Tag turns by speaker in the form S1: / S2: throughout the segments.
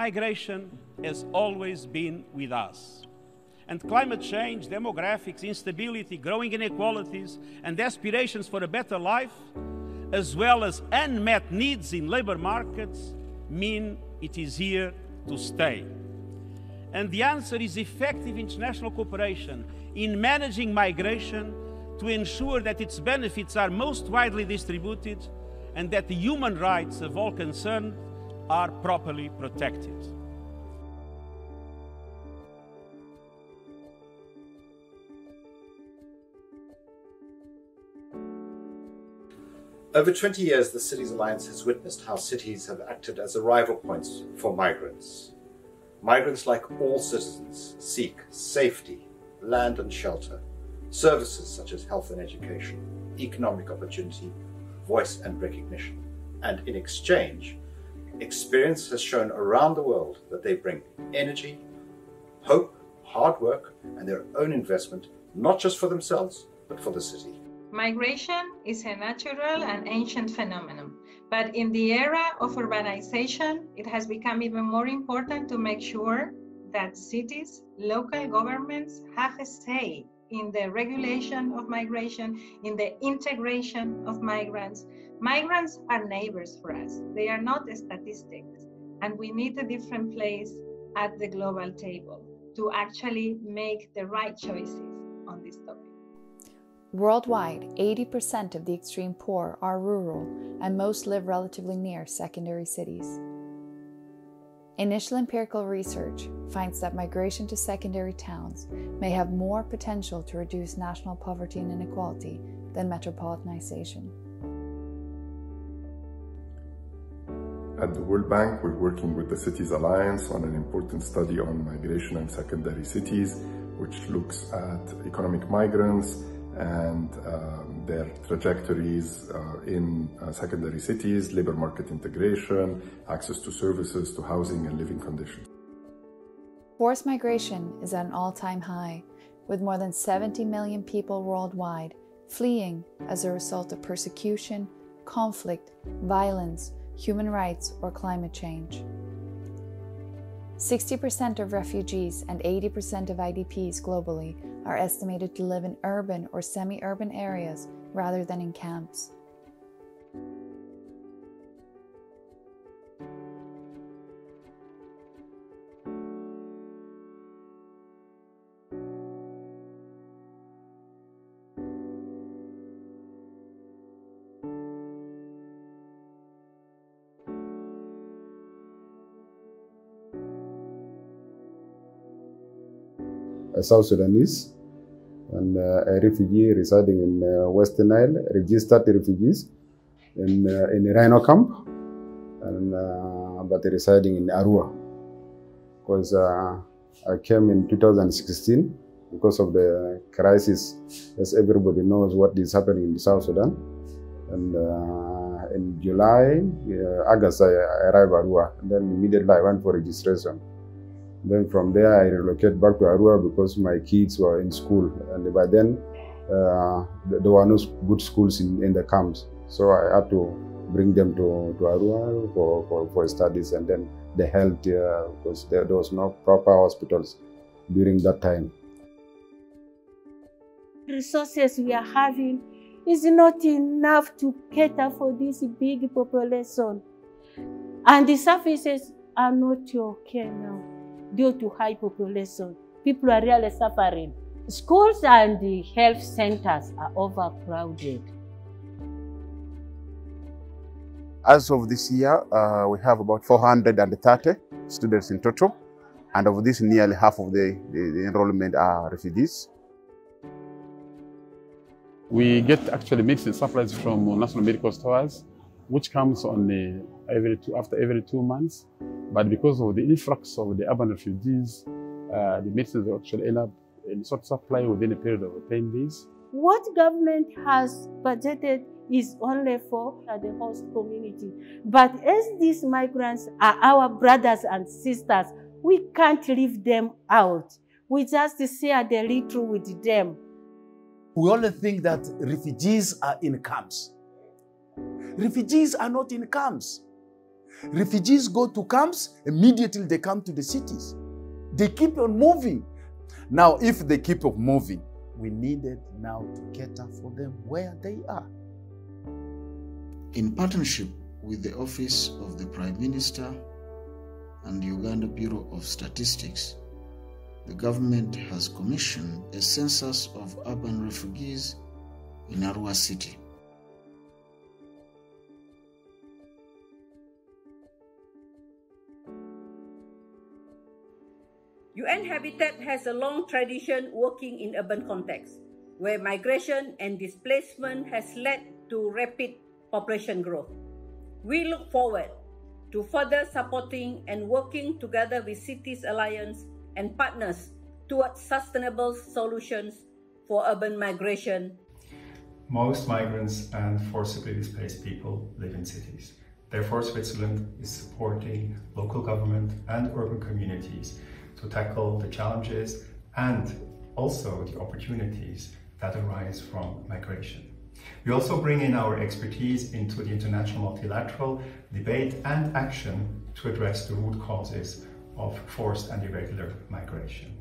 S1: migration has always been with us. And climate change, demographics, instability, growing inequalities, and aspirations for a better life, as well as unmet needs in labor markets, mean it is here to stay. And the answer is effective international cooperation in managing migration to ensure that its benefits are most widely distributed and that the human rights of all concerned are properly protected.
S2: Over 20 years, the Cities Alliance has witnessed how cities have acted as arrival points for migrants. Migrants, like all citizens, seek safety, land and shelter, services such as health and education, economic opportunity, voice and recognition. And in exchange, experience has shown around the world that they bring energy, hope, hard work, and their own investment, not just for themselves, but for the city.
S3: Migration is a natural and ancient phenomenon, but in the era of urbanization, it has become even more important to make sure that cities, local governments have a say in the regulation of migration, in the integration of migrants. Migrants are neighbors for us. They are not statistics, and we need a different place at the global table to actually make the right choices on this topic.
S4: Worldwide, 80% of the extreme poor are rural, and most live relatively near secondary cities. Initial empirical research finds that migration to secondary towns may have more potential to reduce national poverty and inequality than metropolitanization.
S5: At the World Bank, we're working with the Cities Alliance on an important study on migration and secondary cities, which looks at economic migrants and their trajectories in secondary cities, labor market integration, access to services, to housing and living conditions.
S4: Forced migration is at an all-time high, with more than 70 million people worldwide fleeing as a result of persecution, conflict, violence, human rights, or climate change. 60% of refugees and 80% of IDPs globally are estimated to live in urban or semi-urban areas rather than in camps.
S6: A South Sudanese and a refugee residing in Western Nile, registered refugees in a Rhino camp, and but residing in Arua. Because I came in 2016 because of the crisis, as everybody knows what is happening in South Sudan. And in July, August, I arrived at Arua, and then immediately I went for registration. Then from there, I relocated back to Arua because my kids were in school, and by then there were no good schools in the camps. So I had to bring them to Arua for studies, and then the health, because there was no proper hospitals during that time.
S7: Resources we are having is not enough to cater for this big population, and the services are not okay now. Due to high population, people are really suffering. Schools and the health centers are overcrowded.
S8: As of this year, we have about 430 students in total, and of this, nearly half of the enrollment are refugees.
S9: We get actually medicine supplies from national medical stores, which comes on after every 2 months. But because of the influx of the urban refugees, the medicines actually end up in short supply within a period of 10 days.
S7: What government has budgeted is only for the host community. But as these migrants are our brothers and sisters, we can't leave them out. We just share the little with them.
S10: We only think that refugees are in camps. Refugees are not in camps. Refugees go to camps, immediately they come to the cities. They keep on moving. Now, if they keep on moving, we needed now to cater for them where they are.
S11: In partnership with the Office of the Prime Minister and the Uganda Bureau of Statistics, the government has commissioned a census of urban refugees in Arua City.
S12: UN Habitat has a long tradition working in urban contexts, where migration and displacement has led to rapid population growth. We look forward to further supporting and working together with Cities Alliance and partners towards sustainable solutions for urban migration.
S13: Most migrants and forcibly displaced people live in cities. Therefore, Switzerland is supporting local government and urban communities to tackle the challenges and also the opportunities that arise from migration. We also bring in our expertise into the international multilateral debate and action to address the root causes of forced and irregular migration.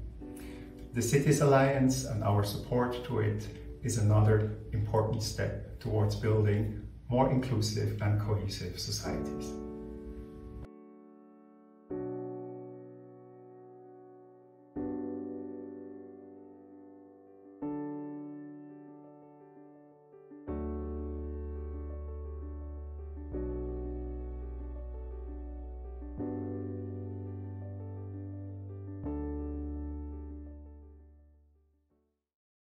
S13: The Cities Alliance and our support to it is another important step towards building more inclusive and cohesive societies.